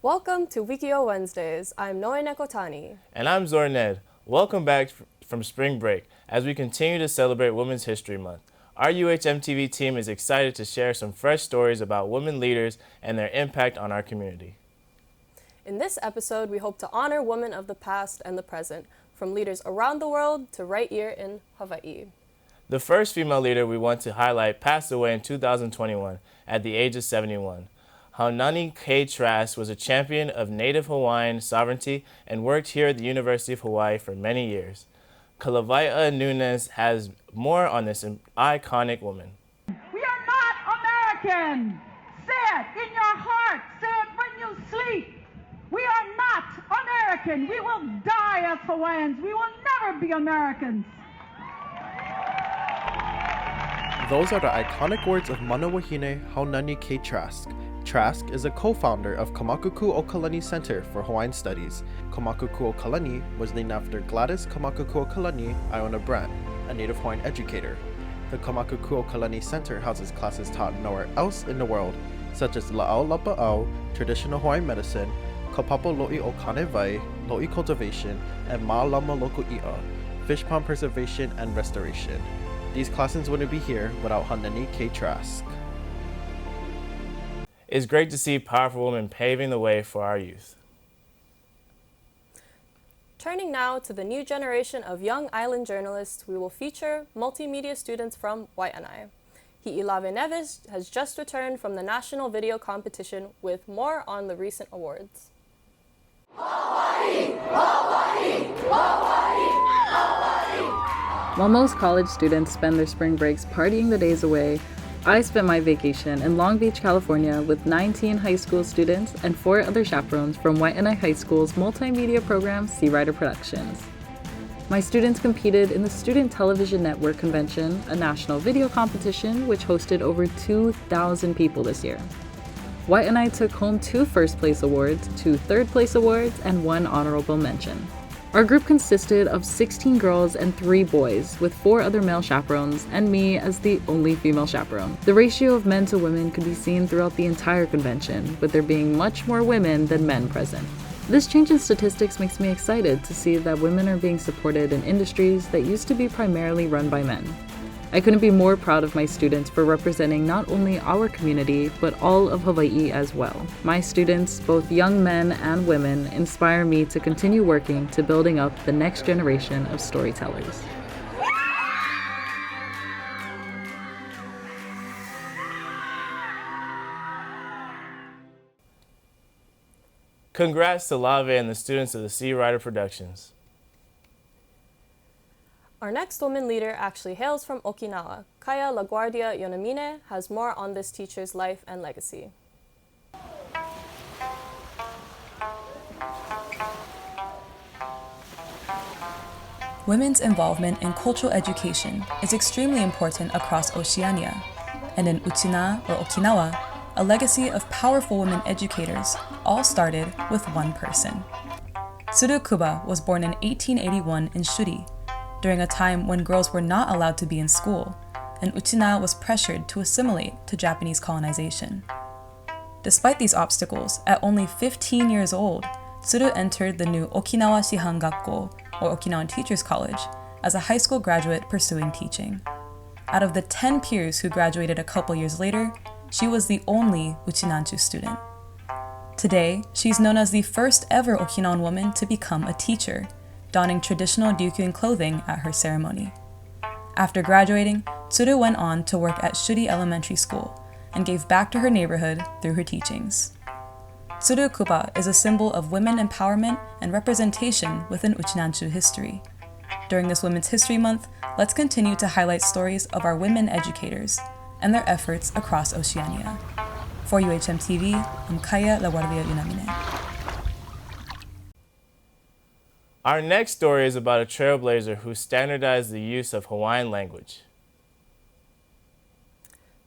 Welcome to Wikiō Wednesdays. I'm Noe Nekotani. And I'm Zorned. Welcome back from spring break as we continue to celebrate Women's History Month. Our UHMTV team is excited to share some fresh stories about women leaders and their impact on our community. In this episode, we hope to honor women of the past and the present, from leaders around the world to right here in Hawaii. The first female leader we want to highlight passed away in 2021 at the age of 71. Haunani K. Trask was a champion of Native Hawaiian sovereignty and worked here at the University of Hawaii for many years. Kalavaia Nunes has more on this iconic woman. We are not American. Say it in your heart. Say it when you sleep. We are not American. We will die as Hawaiians. We will never be Americans. Those are the iconic words of Mana Wahine Haunani K. Trask. Trask is a co-founder of Kamakuku Okalani Center for Hawaiian Studies. Kamakuku Okalani was named after Gladys Kamakuku Okalani Iona Brandt, a Native Hawaiian educator. The Kamakuku Okalani Center houses classes taught nowhere else in the world, such as La'au Lapa'au, traditional Hawaiian medicine, Kapapo Lo'i o Kane Vai, Lo'i cultivation, and Ma'alama Loku'i'a, fish pond preservation and restoration. These classes wouldn't be here without Haunani K. Trask. It's great to see powerful women paving the way for our youth. Turning now to the new generation of young island journalists, we will feature multimedia students from Waianae. Hi'ilave Neves has just returned from the National Video Competition with more on the recent awards. Hawaii, Hawaii, Hawaii, Hawaii. While most college students spend their spring breaks partying the days away, I spent my vacation in Long Beach, California with 19 high school students and 4 other chaperones from Waianae High School's multimedia program, Sea Rider Productions. My students competed in the Student Television Network Convention, a national video competition which hosted over 2,000 people this year. Waianae took home 2 first-place awards, 2 third-place awards, and 1 honorable mention. Our group consisted of 16 girls and 3 boys, with 4 other male chaperones, and me as the only female chaperone. The ratio of men to women could be seen throughout the entire convention, with there being much more women than men present. This change in statistics makes me excited to see that women are being supported in industries that used to be primarily run by men. I couldn't be more proud of my students for representing not only our community, but all of Hawaii as well. My students, both young men and women, inspire me to continue working to building up the next generation of storytellers. Congrats to Lave and the students of the Sea Rider Productions. Our next woman leader actually hails from Okinawa. Kaya LaGuardia Yonamine has more on this teacher's life and legacy. Women's involvement in cultural education is extremely important across Oceania, and in Uchina or Okinawa, a legacy of powerful women educators all started with one person. Tsuru Kuba was born in 1881 in Shuri, during a time when girls were not allowed to be in school, and Uchina was pressured to assimilate to Japanese colonization. Despite these obstacles, at only 15 years old, Tsuru entered the new Okinawa Shihan Gakko, or Okinawan Teachers College, as a high school graduate pursuing teaching. Out of the 10 peers who graduated a couple years later, she was the only Uchinanchu student. Today, she's known as the first ever Okinawan woman to become a teacher, donning traditional Ryukyuan clothing at her ceremony. After graduating, Tsuru went on to work at Shuri Elementary School and gave back to her neighborhood through her teachings. Tsuru Kuba is a symbol of women empowerment and representation within Uchinanchu history. During this Women's History Month, let's continue to highlight stories of our women educators and their efforts across Oceania. For UHM TV, I'm Kaya LaGuardia Yunamine. Our next story is about a trailblazer who standardized the use of Hawaiian language.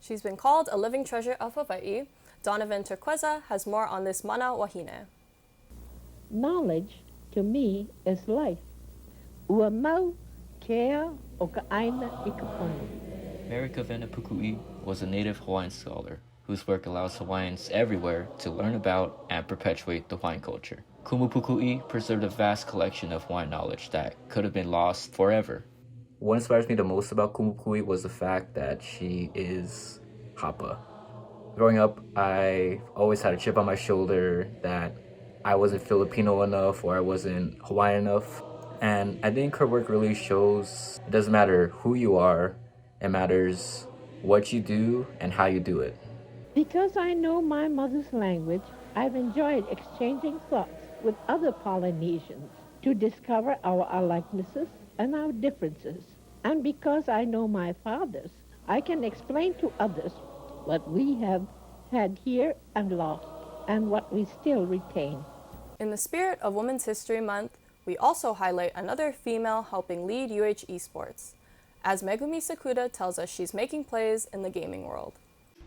She's been called a living treasure of Hawaii. Donovan Turqueza has more on this mana wahine. Knowledge, to me, is life. Ua mau kea o ka aina I ka pono. Mary Kavena Pukui was a native Hawaiian scholar whose work allows Hawaiians everywhere to learn about and perpetuate the Hawaiian culture. Kumukui preserved a vast collection of Hawaiian knowledge that could have been lost forever. What inspires me the most about Kumukui was the fact that she is Hapa. Growing up, I always had a chip on my shoulder that I wasn't Filipino enough or I wasn't Hawaiian enough. And I think her work really shows it doesn't matter who you are, it matters what you do and how you do it. Because I know my mother's language, I've enjoyed exchanging thoughts with other Polynesians to discover our likenesses and our differences. And because I know my father's, I can explain to others what we have had here and lost, and what we still retain. In the spirit of Women's History Month, we also highlight another female helping lead UH esports, as Megumi Sakuda tells us she's making plays in the gaming world.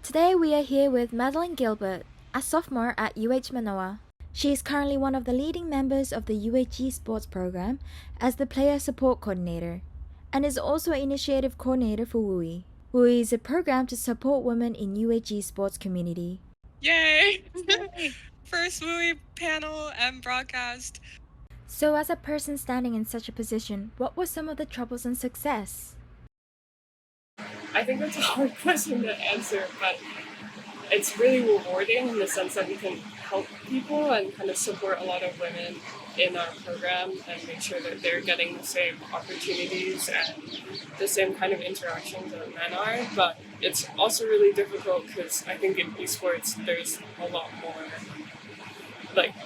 Today we are here with Madeleine Gilbert, a sophomore at UH Manoa. She is currently one of the leading members of the UH esports program as the player support coordinator, and is also an initiative coordinator for WUI. WUI is a program to support women in UH esports community. Yay! First WUI panel and broadcast. So as a person standing in such a position, what were some of the troubles and success? I think that's a hard question to answer, but it's really rewarding in the sense that we can help people and kind of support a lot of women in our program and make sure that they're getting the same opportunities and the same kind of interactions that men are. But it's also really difficult because I think in esports there's a lot more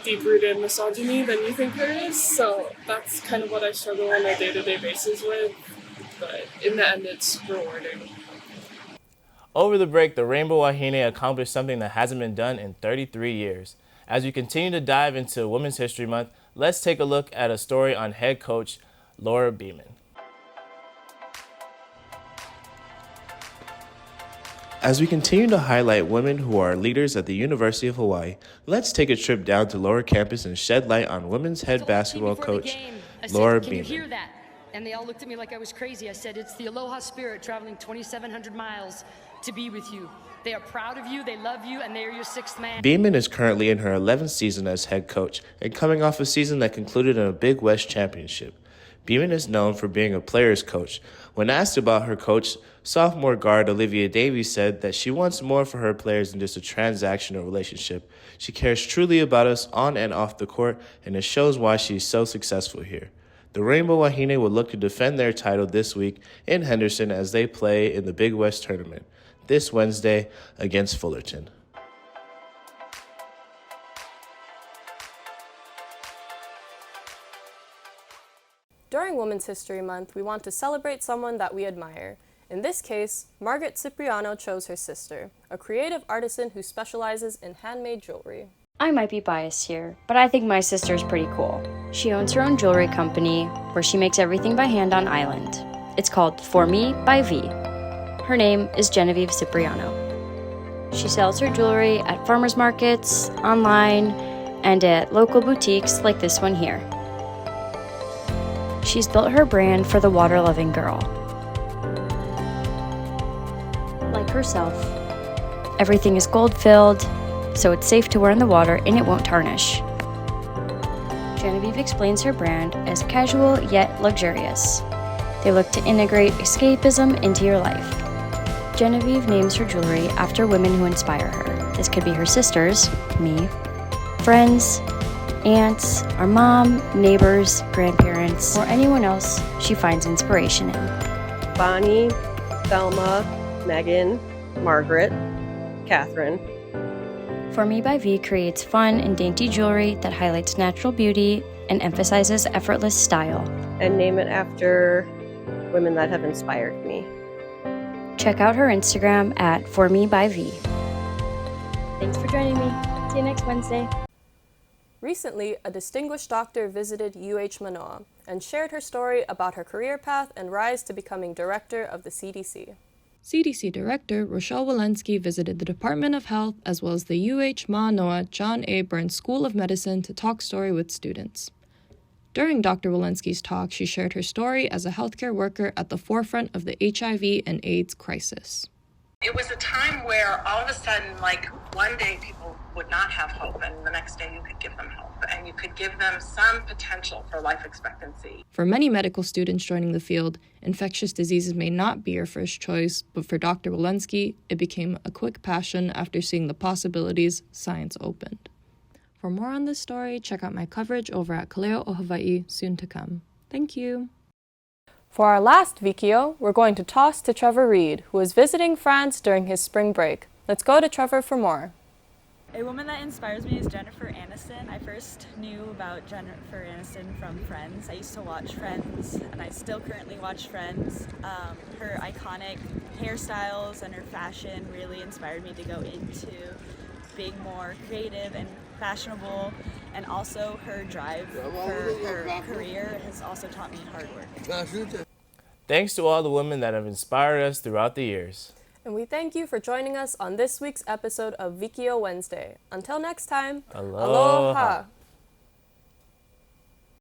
deep-rooted misogyny than you think there is. So that's kind of what I struggle on a day-to-day basis with. But in the end, it's rewarding. Over the break, the Rainbow Wahine accomplished something that hasn't been done in 33 years. As we continue to dive into Women's History Month, let's take a look at a story on head coach Laura Beeman. As we continue to highlight women who are leaders at the University of Hawaii, let's take a trip down to Lower Campus and shed light on women's head basketball coach Laura Beeman. Can you hear that? And they all looked at me like I was crazy. I said, it's the Aloha Spirit traveling 2,700 miles to be with you. They are proud of you, they love you, and they are your sixth man. Beeman is currently in her 11th season as head coach and coming off a season that concluded in a Big West championship. Beeman is known for being a player's coach. When asked about her coach, sophomore guard Olivia Davies said that she wants more for her players than just a transactional relationship. She cares truly about us on and off the court, and it shows why she's so successful here. The Rainbow Wahine will look to defend their title this week in Henderson as they play in the Big West tournament this Wednesday against Fullerton. During Women's History Month, we want to celebrate someone that we admire. In this case, Margaret Cipriano chose her sister, a creative artisan who specializes in handmade jewelry. I might be biased here, but I think my sister is pretty cool. She owns her own jewelry company where she makes everything by hand on island. It's called For Me by V. Her name is Genevieve Cipriano. She sells her jewelry at farmers markets, online, and at local boutiques like this one here. She's built her brand for the water-loving girl. Like herself, everything is gold-filled, so it's safe to wear in the water and it won't tarnish. Genevieve explains her brand as casual yet luxurious. They look to integrate escapism into your life. Genevieve names her jewelry after women who inspire her. This could be her sisters, me, friends, aunts, our mom, neighbors, grandparents, or anyone else she finds inspiration in. Bonnie, Thelma, Megan, Margaret, Catherine. For Me by V creates fun and dainty jewelry that highlights natural beauty and emphasizes effortless style. And name it after women that have inspired me. Check out her Instagram at For Me by V. Thanks for joining me. See you next Wednesday. Recently, a distinguished doctor visited UH Manoa and shared her story about her career path and rise to becoming director of the CDC. CDC Director Rochelle Valenski visited the Department of Health as well as the UH Manoa John A. Burns School of Medicine to talk story with students. During Dr. Walenski's talk, she shared her story as a healthcare worker at the forefront of the HIV and AIDS crisis. It was a time where all of a sudden, like, one day people would not have hope, and the next day you could give them hope, and you could give them some potential for life expectancy. For many medical students joining the field, infectious diseases may not be your first choice, but for Dr. Valenski, it became a quick passion after seeing the possibilities science opened. For more on this story, check out my coverage over at Kaleo o Hawaii, soon to come. Thank you. For our last Wikiō, we're going to toss to Trevor Reed, who is visiting France during his spring break. Let's go to Trevor for more. A woman that inspires me is Jennifer Aniston. I first knew about Jennifer Aniston from Friends. I used to watch Friends, and I still currently watch Friends. Her iconic hairstyles and her fashion really inspired me to go into being more creative and fashionable, and also her drive for her career has also taught me hard work. Thanks to all the women that have inspired us throughout the years. And we thank you for joining us on this week's episode of Wikiō Wednesday. Until next time, Aloha.